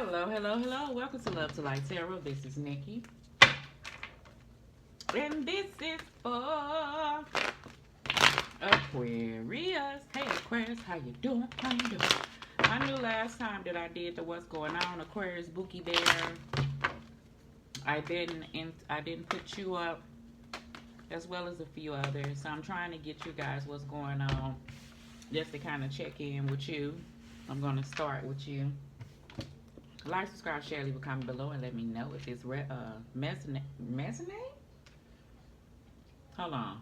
Hello, hello, hello. Welcome to Love to Light Tarot. This is Nikki. And this is for Aquarius. Hey Aquarius, how you doing? How you doing? I knew last time that I did the What's Going On Aquarius Bookie Bear. I didn't put you up as well as a few others. So I'm trying to get you guys what's going on just to kind of check in with you. I'm gonna start with you. Like, subscribe, share, leave a comment below, and let me know if it's mezzanine. Hold on.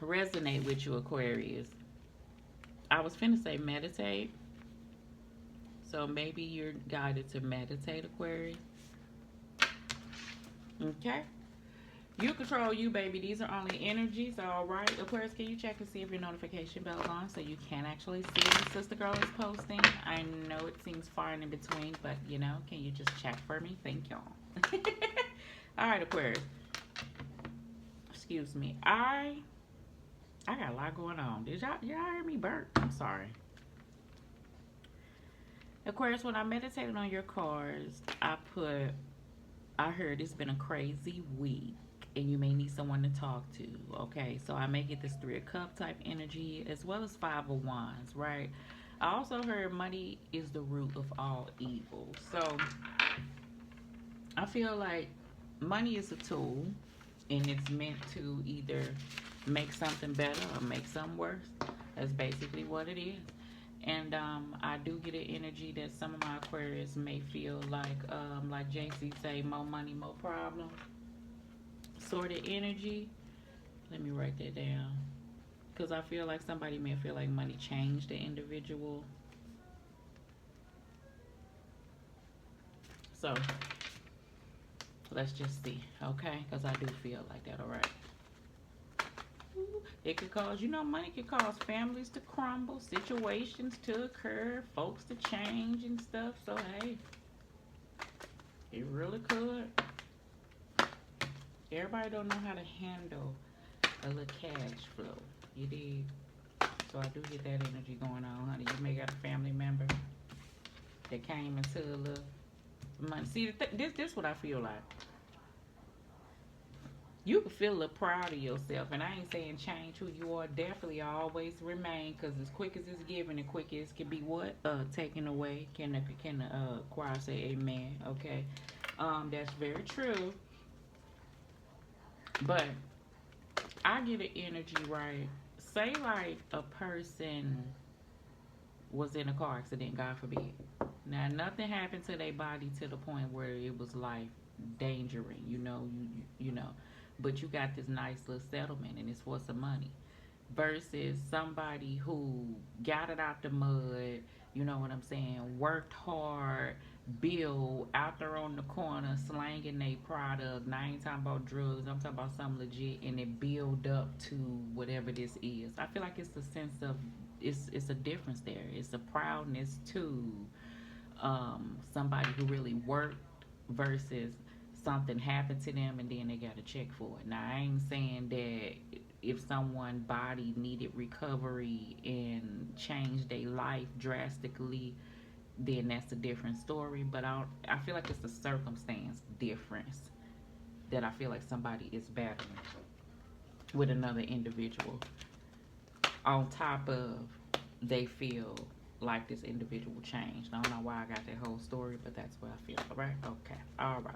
Resonate with you, Aquarius. I was finna say meditate, so maybe you're guided to meditate, Aquarius. Okay. You control you, baby. These are only energies, all right? Aquarius, can you check and see if your notification bell is on so you can actually see when Sister Girl is posting? I know it seems far and in between, but, can you just check for me? Thank y'all. All right, Aquarius. Excuse me. I got a lot going on. Did y'all hear me burp? I'm sorry. Aquarius, when I meditated on your cards, I heard it's been a crazy week and you may need someone to talk to. Okay, so I may get this 3 of Cups type energy as well as 5 of Wands, right? I also heard money is the root of all evil. So I feel like money is a tool and it's meant to either make something better or make something worse. That's basically what it is. And I do get an energy that some of my Aquarius may feel like JC say, more money, more problems sort of energy. Let me write that down. Because I feel like somebody may feel like money changed the individual. So, let's just see, okay? Because I do feel like that, all right? It could cause, money could cause families to crumble, situations to occur, folks to change and stuff. So, hey, it really could. Everybody don't know how to handle a little cash flow. You dig? So I do get that energy going on, honey. You may got a family member that came into a little money. See, this what I feel like. You can feel a little proud of yourself, and I ain't saying change who you are. Definitely always remain, because as quick as it's given, the quick as can be what taken away. Can the choir say amen? Okay, that's very true. But I get an energy, right? Say like a person was in a car accident, God forbid. Now nothing happened to their body to the point where it was life endangering, you know. But you got this nice little settlement and it's for some money. Versus somebody who got it out the mud, you know what I'm saying, worked hard, bill out there on the corner slanging their product. Now I ain't talking about drugs, I'm talking about something legit, and it build up to whatever this is. I feel like it's a sense of it's a difference there. It's a proudness to somebody who really worked versus something happened to them and then they got a check for it. Now I ain't saying that if someone's body needed recovery and changed their life drastically, then that's a different story. But I feel like it's a circumstance difference that I feel like somebody is battling with another individual. On top of they feel like this individual changed. I don't know why I got that whole story, but that's what I feel. All right? Okay. All right.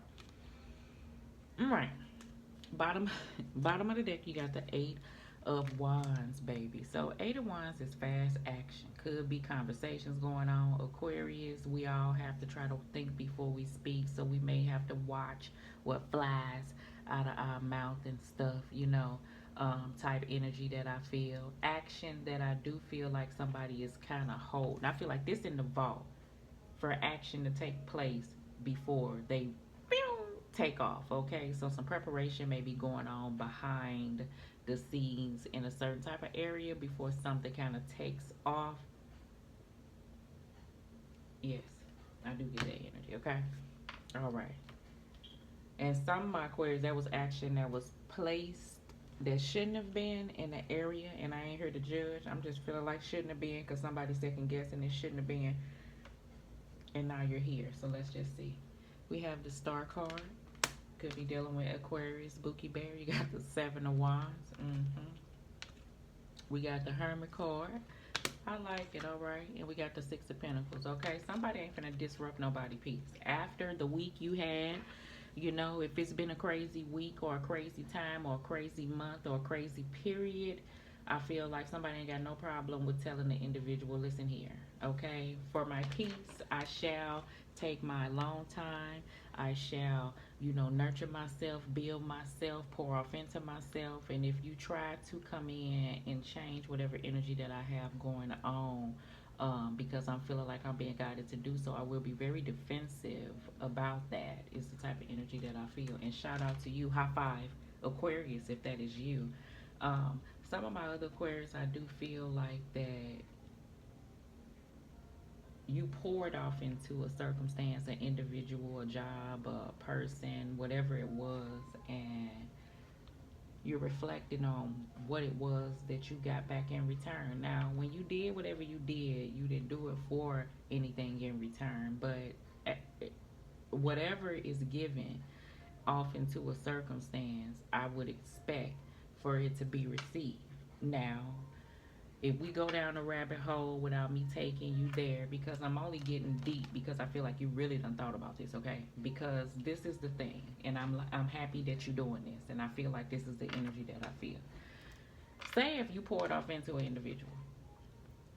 All right. Bottom of the deck, you got the 8 of Wands, baby. So 8 of Wands is fast action. Could be conversations going on. Aquarius, we all have to try to think before we speak, so we may have to watch what flies out of our mouth and stuff, type energy that I feel. Action that I do feel like somebody is kind of holding. I feel like this in the vault for action to take place before they take off. Okay, so some preparation may be going on behind the scenes in a certain type of area before something kind of takes off. Yes, I do get that energy. Okay, all right. And some of my Aquarius, that was action that was placed that shouldn't have been in the area, and I ain't here to judge. I'm just feeling like shouldn't have been because somebody's second guessing it shouldn't have been. And now you're here. So let's just see. We have the Star card. Could be dealing with Aquarius, Bookie Bear. You got the Seven of Wands. We got the Hermit card. I like it, all right. And we got the Six of Pentacles, okay? Somebody ain't finna disrupt nobody peace. After the week you had, you know, if it's been a crazy week or a crazy time or a crazy month or a crazy period, I feel like somebody ain't got no problem with telling the individual, listen here, okay? For my peace, I shall take my long time. I shall, you know, nurture myself, build myself, pour off into myself. And if you try to come in and change whatever energy that I have going on, because I'm feeling like I'm being guided to do so, I will be very defensive about that. It's the type of energy that I feel. And shout out to you. High five, Aquarius, if that is you. Some of my other Aquarius, I do feel like that you poured off into a circumstance, an individual, a job, a person, whatever it was, and you're reflecting on what it was that you got back in return. Now, when you did whatever you did, you didn't do it for anything in return, but whatever is given off into a circumstance, I would expect for it to be received. Now, if we go down a rabbit hole without me taking you there, because I'm only getting deep because I feel like you really done thought about this, okay? Because this is the thing, and I'm happy that you're doing this, and I feel like this is the energy that I feel. Say if you pour it off into an individual,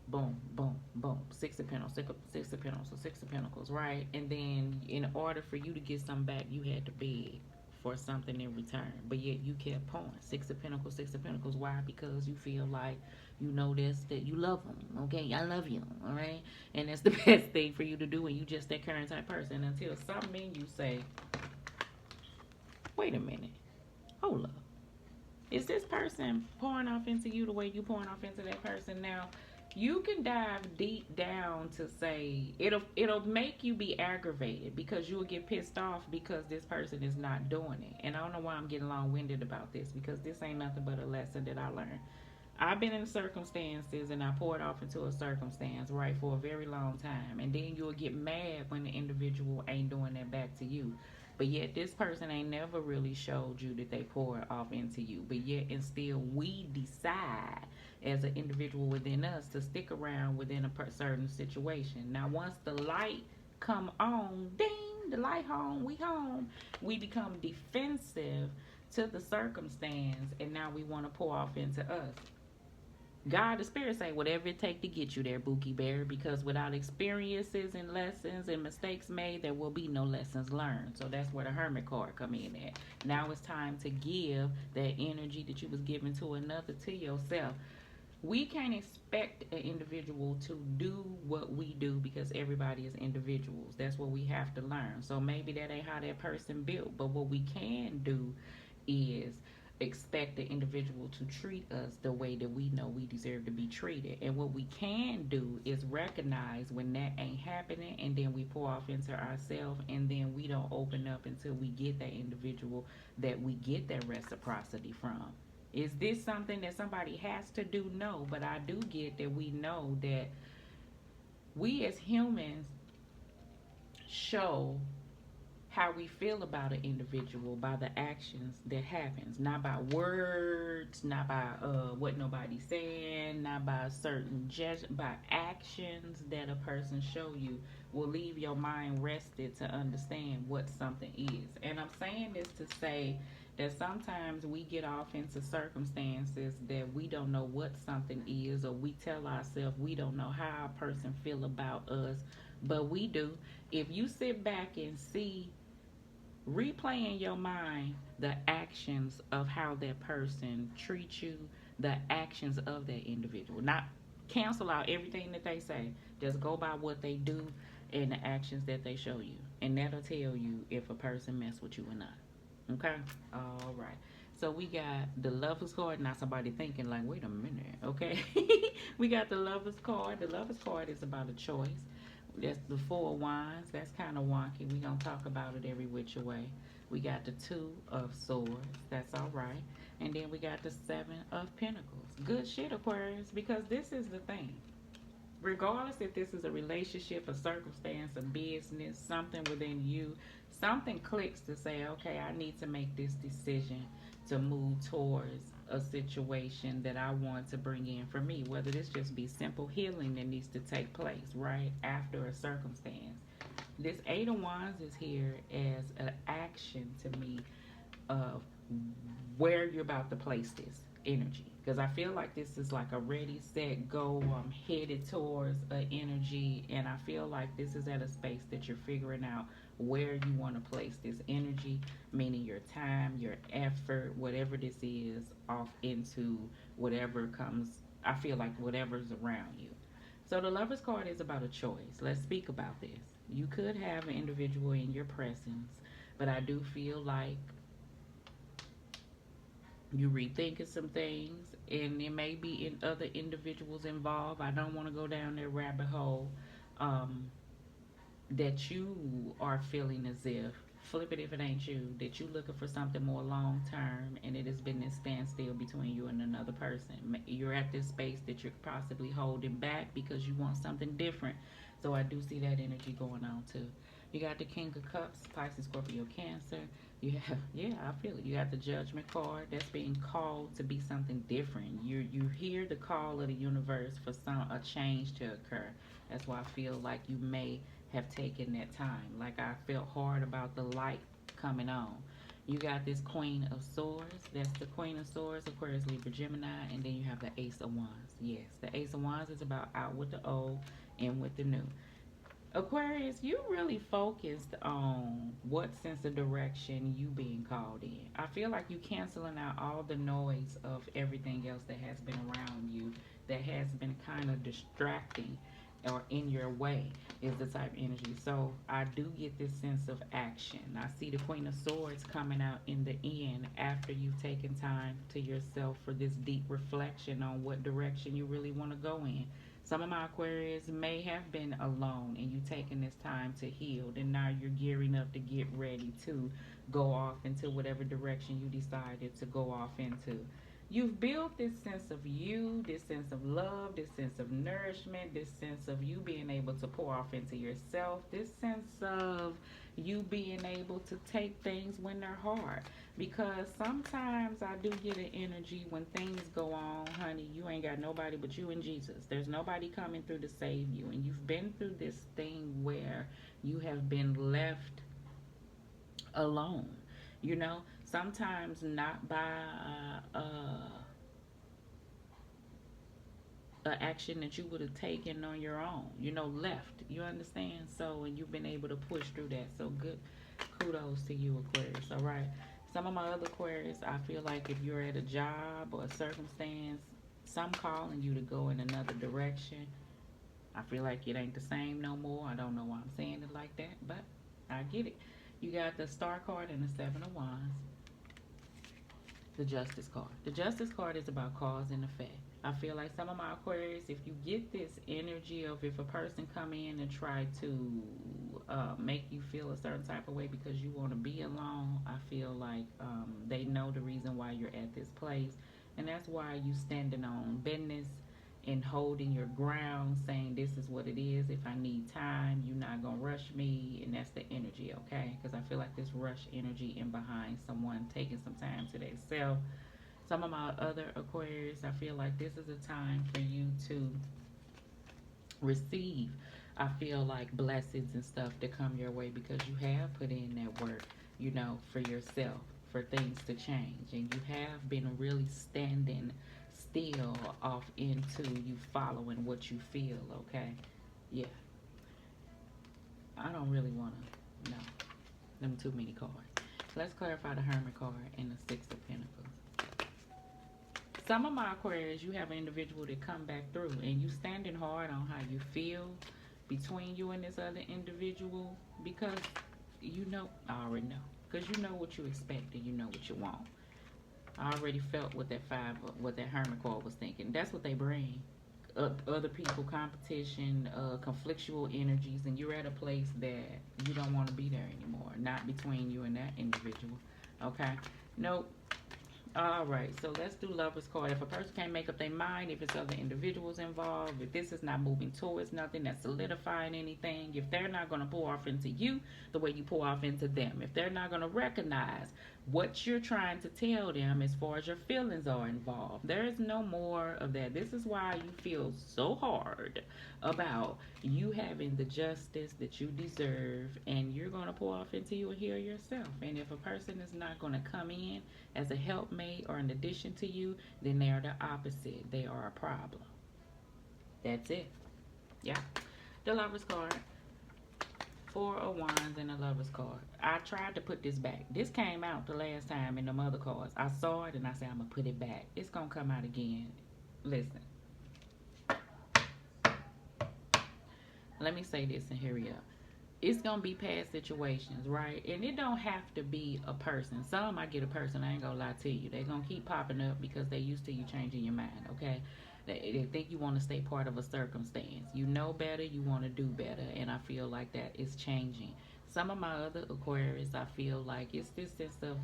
boom, boom, boom, Six of Pentacles, Six of Pentacles, so Six of Pentacles, right? And then in order for you to get something back, you had to beg for something in return, but yet you kept pouring. Six of Pentacles, Six of Pentacles. Why? Because you feel like you know this, that you love them. Okay, I love you. All right, and that's the best thing for you to do, and you just that current type person until something in you say, wait a minute, hold up. Is this person pouring off into you the way you pouring off into that person? Now, you can dive deep down to say it'll make you be aggravated because you will get pissed off because this person is not doing it. And I don't know why I'm getting long-winded about this, because this ain't nothing but a lesson that I learned. I've been in circumstances and I poured off into a circumstance, right, for a very long time. And then you'll get mad when the individual ain't doing that back to you. But yet this person ain't never really showed you that they poured off into you. But yet and still we decide as an individual within us to stick around within a certain situation. Now once the light come on, ding, the light home, we become defensive to the circumstance, and now we want to pour off into us. God, the Spirit say, whatever it take to get you there, Bookie Bear, because without experiences and lessons and mistakes made, there will be no lessons learned. So that's where the Hermit card come in at. Now it's time to give that energy that you was giving to another to yourself. We can't expect an individual to do what we do because everybody is individuals. That's what we have to learn. So maybe that ain't how that person built, but what we can do is expect the individual to treat us the way that we know we deserve to be treated. And what we can do is recognize when that ain't happening, and then we pour off into ourselves, and then we don't open up until we get that individual that we get that reciprocity from. Is this something that somebody has to do? No, but I do get that we know that we as humans show how we feel about an individual by the actions that happens, not by words, not by what nobody's saying, not by certain by actions that a person show you will leave your mind rested to understand what something is. And I'm saying this to say that sometimes we get off into circumstances that we don't know what something is, or we tell ourselves we don't know how a person feel about us, but we do. If you sit back and see, replay in your mind the actions of how that person treats you, the actions of that individual. Not cancel out everything that they say. Just go by what they do and the actions that they show you. And that'll tell you if a person mess with you or not. Okay? All right. So we got the Lover's card. Now somebody thinking like, wait a minute. Okay? We got the Lover's card. The Lover's card is about a choice. That's the Four of Wands. That's kind of wonky. We're going to talk about it every which way. We got the Two of Swords. That's all right. And then we got the Seven of Pentacles. Good shit, Aquarius, because this is the thing. regardless if this is a relationship, a circumstance, a business, something within you, something clicks to say, okay, I need to make this decision to move towards a situation that I want to bring in for me. Whether this just be simple healing that needs to take place right after a circumstance. This Eight of Wands is here as an action to me of where you're about to place this energy, because I feel like this is like a ready set go, I'm headed towards an energy, and I feel like this is at a space that you're figuring out where you want to place this energy, meaning your time, your effort, whatever this is, off into whatever comes. I feel like whatever's around you. So the Lover's card is about a choice. Let's speak about this. You could have an individual in your presence, but I do feel like you rethinking some things, and there may be in other individuals involved. I don't want to go down that rabbit hole. Um, that you are feeling as if, flip it if it ain't you, that you looking for something more long term, and it has been this standstill between you and another person. You're at this space that you're possibly holding back because you want something different. So I do see that energy going on too. You got the King of Cups, Pisces, Scorpio, Cancer. You have, yeah, I feel it. You got the Judgment card that's being called to be something different. You hear the call of the universe for a change to occur. That's why I feel like you may have taken that time. Like I felt hard about the light coming on. You got this Queen of Swords. That's the Queen of Swords, Aquarius, Libra, Gemini, and then you have the Ace of Wands. Yes, the Ace of Wands is about out with the old, in with the new. Aquarius, you really focused on what sense of direction you being called in. I feel like you canceling out all the noise of everything else that has been around you, that has been kind of distracting or in your way, is the type of energy. So I do get this sense of action. I see the Queen of Swords coming out in the end after you've taken time to yourself for this deep reflection on what direction you really want to go in. Some of my Aquarius may have been alone and you taking this time to heal, and now you're gearing up to get ready to go off into whatever direction you decided to go off into. You've built this sense of you, this sense of love, this sense of nourishment, this sense of you being able to pour off into yourself, this sense of you being able to take things when they're hard. Because sometimes I do get an energy when things go on, honey, you ain't got nobody but you and Jesus. There's nobody coming through to save you. And you've been through this thing where you have been left alone. You know, sometimes not by a action that you would have taken on your own, you know, left. You understand? So, and you've been able to push through that. So good. Kudos to you, Aquarius. All right. Some of my other Aquarius, I feel like if you're at a job or a circumstance, some calling you to go in another direction. I feel like it ain't the same no more. I don't know why I'm saying it like that, but I get it. You got the Star card and the Seven of Wands. The Justice card. The Justice card is about cause and effect. I feel like some of my Aquarius, if you get this energy of if a person come in and try to make you feel a certain type of way because you want to be alone, I feel like they know the reason why you're at this place. And that's why you standing on business and holding your ground, saying this is what it is. If I need time, you're not going to rush me. And that's the energy, okay? Because I feel like this rush energy in behind someone taking some time to themselves. Some of my other Aquarius, I feel like this is a time for you to receive. I feel like blessings and stuff that come your way because you have put in that work, you know, for yourself, for things to change. And you have been really standing still off into you following what you feel, okay? Yeah. I don't really want to know. Them too many cards. Let's clarify the Hermit card and the Six of Pentacles. Some of my Aquarius, you have an individual that come back through and you standing hard on how you feel between you and this other individual because you know, I already know. Because you know what you expect and you know what you want. I already felt what what that Hermit card was thinking. That's what they bring. Other people, competition, conflictual energies, and you're at a place that you don't want to be there anymore. Not between you and that individual. Okay? Nope. All right, so let's do Lover's card. If a person can't make up their mind, if it's other individuals involved, if this is not moving towards nothing, that's solidifying anything, if they're not going to pour off into you the way you pour off into them, if they're not going to recognize what you're trying to tell them as far as your feelings are involved, there is no more of that. This is why you feel so hard about you having the justice that you deserve, and you're going to pour off into you and heal yourself. And if a person is not going to come in as a helpmate or an addition to you, then they are the opposite. They are a problem. That's it. Yeah. The Lover's card. Four of Wands and the Lover's card. I tried to put this back. This came out the last time in the other cards. I saw it and I said I'm going to put it back. It's going to come out again. Listen. Let me say this and hurry up. It's gonna be past situations, right? And it don't have to be a person. Some I get a person, I ain't gonna lie to you. They're gonna keep popping up because they used to you changing your mind, okay? They think you want to stay part of a circumstance. You know better, you want to do better, and I feel like that is changing. Some of my other Aquarius, I feel like it's this sense of,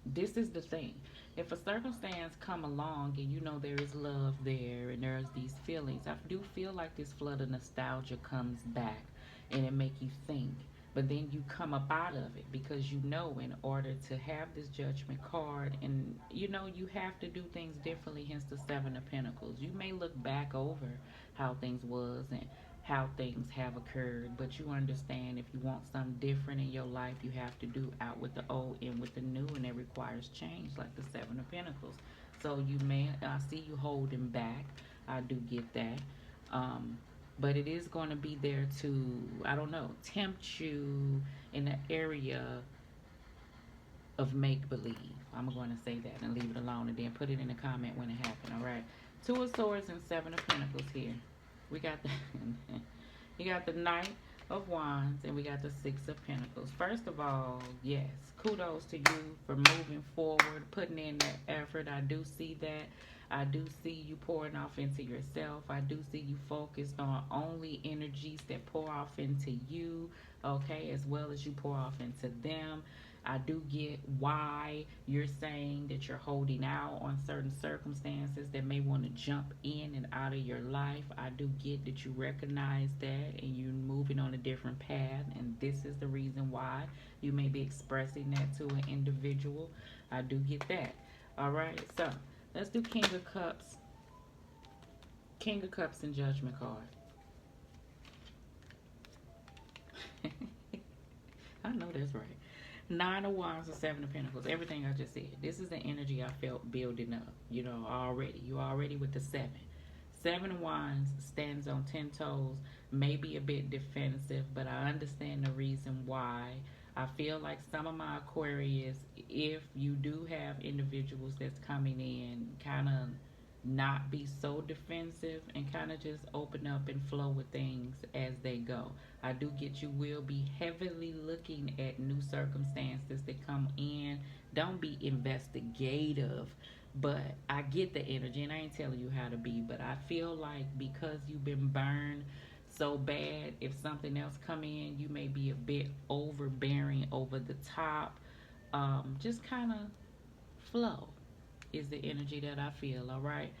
this is the thing. If a circumstance come along and you know there is love there and there's these feelings, I do feel like this flood of nostalgia comes back and it make you think. But then you come up out of it because you know in order to have this judgment card, and you know you have to do things differently, hence the Seven of Pentacles. You may look back over how things was and how things have occurred, but you understand if you want something different in your life, you have to do out with the old in with the new, and it requires change, like the Seven of Pentacles. So you may, I see you holding back. I do get that. But it is going to be there to, I don't know, tempt you in the area of make believe. I'm going to say that and leave it alone, and then put it in the comment when it happened. All right. Two of Swords and Seven of Pentacles here. We got the you got the Knight of Wands and we got the Six of Pentacles. First of all, yes, kudos to you for moving forward, putting in that effort. I do see that. I do see you pouring off into yourself. I do see you focused on only energies that pour off into you, okay, as well as you pour off into them. I do get why you're saying that you're holding out on certain circumstances that may want to jump in and out of your life. I do get that you recognize that and you're moving on a different path, and this is the reason why you may be expressing that to an individual. I do get that. All right, so let's do King of Cups. King of Cups and Judgment card. I know that's right. Nine of Wands and Seven of Pentacles. Everything I just said. This is the energy I felt building up. You know, already. You already with the seven. Seven of Wands stands on 10 toes. Maybe a bit defensive, but I understand the reason why. I feel like some of my Aquarius, if you do have individuals that's coming in, kind of not be so defensive and kind of just open up and flow with things as they go. I do get you will be heavily looking at new circumstances that come in. Don't be investigative, but I get the energy, and I ain't telling you how to be, but I feel like because you've been burned so bad, if something else come in, you may be a bit overbearing, over the top. Just kind of flow is the energy that I feel, all right?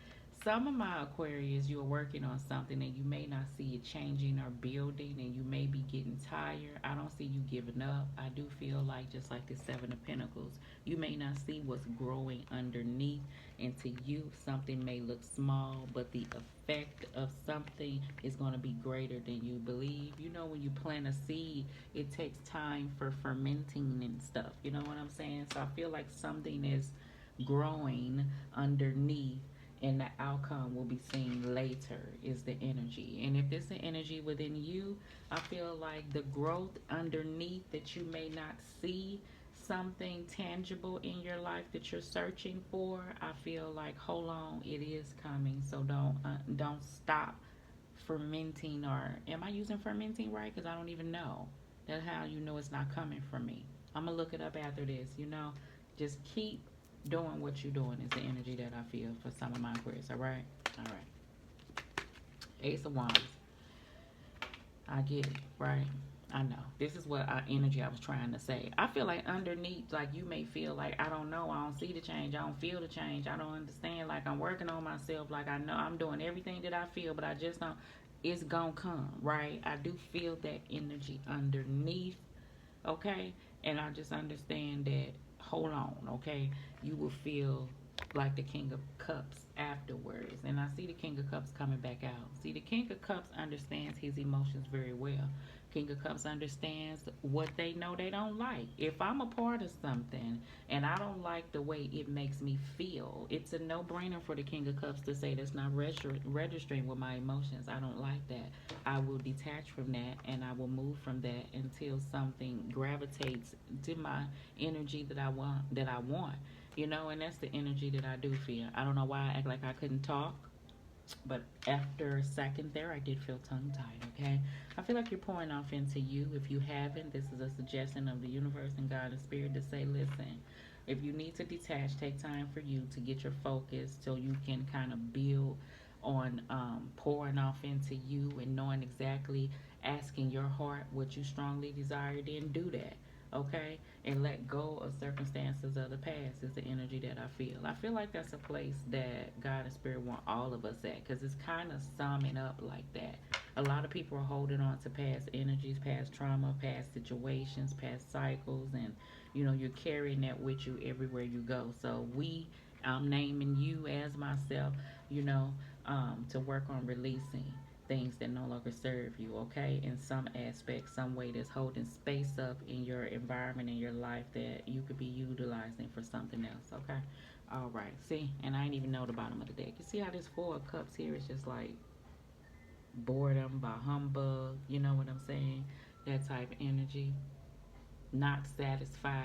Some of my Aquarius, you're working on something and you may not see it changing or building, and you may be getting tired. I don't see you giving up. I do feel like, just like the Seven of Pentacles, you may not see what's growing underneath, and to you, something may look small, but the effect of something is going to be greater than you believe. You know, when you plant a seed, it takes time for fermenting and stuff. You know what I'm saying? So I feel like something is growing underneath, and the outcome will be seen later is the energy. And if it's an energy within you, I feel like the growth underneath that you may not see something tangible in your life that you're searching for, I feel like, hold on, it is coming. So don't stop fermenting. Or am I using fermenting right? Because I don't even know. That's how you know it's not coming from me. I'm gonna look it up after this. You know, just keep doing what you're doing is the energy that I feel for some of my Aquarius. All right. Ace of Wands. I get it, right? I know. This is what energy I was trying to say. I feel like underneath, like you may feel like, I don't know, I don't see the change, I don't feel the change, I don't understand. Like I'm working on myself, like I know I'm doing everything that I feel, but I just don't. It's gonna come, right? I do feel that energy underneath, okay? And I just understand that, hold on, okay? You will feel like the King of Cups afterwards. And I see the King of Cups coming back out. See, the King of Cups understands his emotions very well. King of Cups understands what they know they don't like. If I'm a part of something and I don't like the way it makes me feel, it's a no brainer for the King of Cups to say that's not registering with my emotions. I don't like that. I will detach from that and I will move from that until something gravitates to my energy that I want. You know, and that's the energy that I do feel. I don't know why I act like I couldn't talk, but after a second there, I did feel tongue tied, okay? I feel like you're pouring off into you. If you haven't, this is a suggestion of the universe and God and Spirit to say, listen, if you need to detach, take time for you to get your focus so you can kind of build on pouring off into you and knowing exactly, asking your heart what you strongly desire, then do that, okay? And let go of circumstances of the past is the energy that I feel. I feel like that's a place that God and Spirit want all of us at, because it's kind of summing up like that. A lot of people are holding on to past energies, past trauma, past situations, past cycles, and you know, you're carrying that with you everywhere you go. So I'm naming you as myself, you know, to work on releasing things that no longer serve you, okay? In some aspect, some way that's holding space up in your environment, in your life, that you could be utilizing for something else, okay? All right, see, and I didn't even know the bottom of the deck. You see how this Four of Cups here is just like boredom by humbug, you know what I'm saying? That type of energy, not satisfied.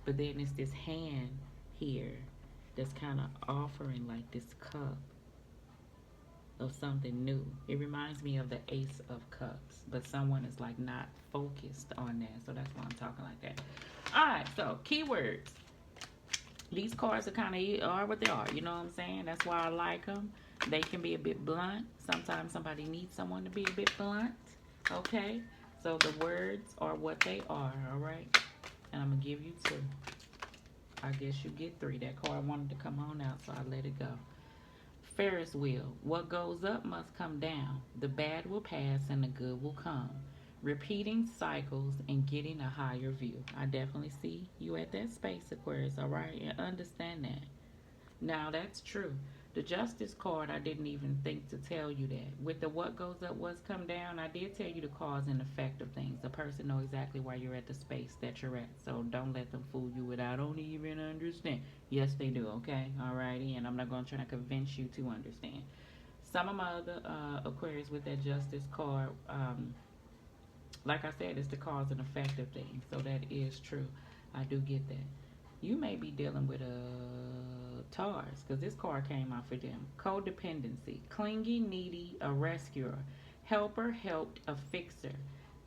But then it's this hand here that's kind of offering like this cup of something new. It reminds me of the Ace of Cups, but someone is like not focused on that. So that's why I'm talking like that. All right, so keywords. These cards are kind of are what they are. You know what I'm saying? That's why I like them. They can be a bit blunt. Sometimes somebody needs someone to be a bit blunt. Okay? So the words are what they are. All right? And I'm going to give you two. I guess you get three. That card wanted to come on out, so I let it go. Ferris wheel. What goes up must come down. The bad will pass and the good will come. Repeating cycles and getting a higher view. I definitely see you at that space, Aquarius, all right? And understand that. Now, that's true. The Justice card, I didn't even think to tell you that. With the what goes up, what's come down, I did tell you the cause and effect of things. The person knows exactly why you're at the space that you're at. So don't let them fool you with, I don't even understand. Yes, they do, okay? Alrighty, and I'm not going to try to convince you to understand. Some of my other Aquarius with that Justice card, like I said, it's the cause and effect of things. So that is true. I do get that. You may be dealing with a Taurus, because this card came out for them. Codependency, clingy, needy, a rescuer, helper, helped, a fixer,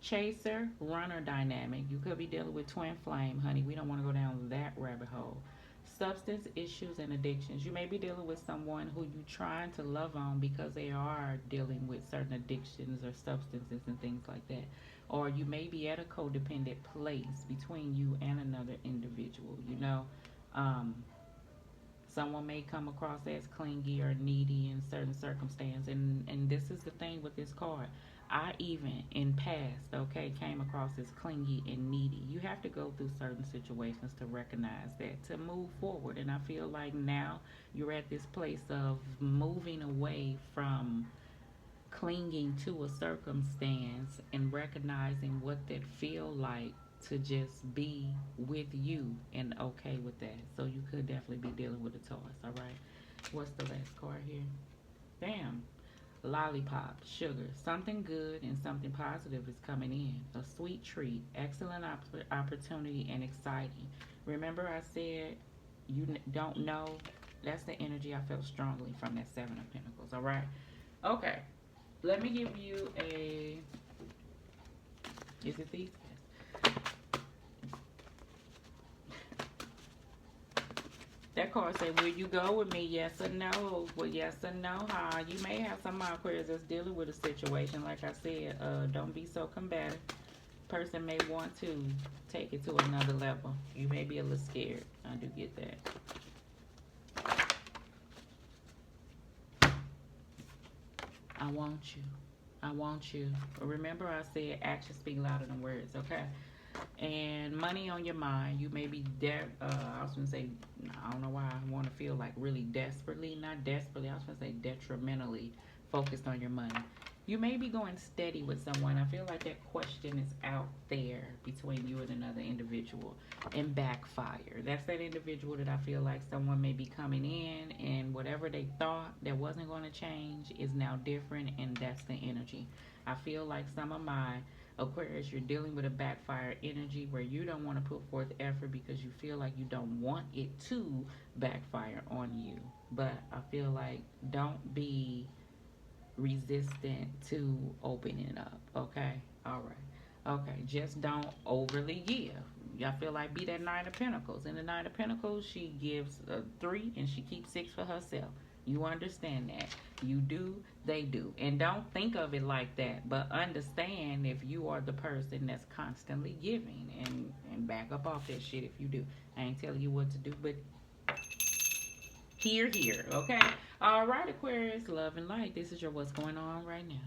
chaser, runner dynamic. You could be dealing with twin flame, honey. We don't want to go down that rabbit hole. Substance issues and addictions. You may be dealing with someone who you're trying to love on because they are dealing with certain addictions or substances and things like that. Or you may be at a codependent place between you and another individual, you know. Um, Someone may come across as clingy or needy in certain circumstances, and this is the thing with this card. I even in past, okay, came across as clingy and needy. You have to go through certain situations to recognize that, to move forward. And I feel like now you're at this place of moving away from clinging to a circumstance and recognizing what that feel like, to just be with you and okay with that. So you could definitely be dealing with a Taurus, all right? What's the last card here? Bam. Lollipop, sugar. Something good and something positive is coming in. A sweet treat, excellent opportunity, and exciting. Remember I said you don't know? That's the energy I felt strongly from that Seven of Pentacles, all right? Okay. Let me give you a. Is it these? Yes. That that card say, will you go with me? Yes or no? Well, yes or no, huh? You may have some Aquarius that's dealing with a situation. Like I said, don't be so combative. Person may want to take it to another level. You may be a little scared. I do get that. I want you. I want you. Remember I said actions speak louder than words, okay? And money on your mind. You may be I was gonna say, I don't know why I want to feel like really desperately, not desperately, I was gonna say detrimentally focused on your money. You may be going steady with someone. I feel like that question is out there between you and another individual and backfire. That's that individual that I feel like someone may be coming in, and whatever they thought that wasn't going to change is now different, and that's the energy. I feel like some of my Aquarius, you're dealing with a backfire energy where you don't want to put forth effort because you feel like you don't want it to backfire on you. But I feel like don't be resistant to opening up. Okay? All right. Okay. Just don't overly give. I feel like be that Nine of Pentacles. In the Nine of Pentacles, she gives 3 and she keeps 6 for herself. You understand that. You do, they do. And don't think of it like that, but understand if you are the person that's constantly giving, and back up off that shit if you do. I ain't telling you what to do, but here, okay? All right, Aquarius, love and light. This is your what's going on right now.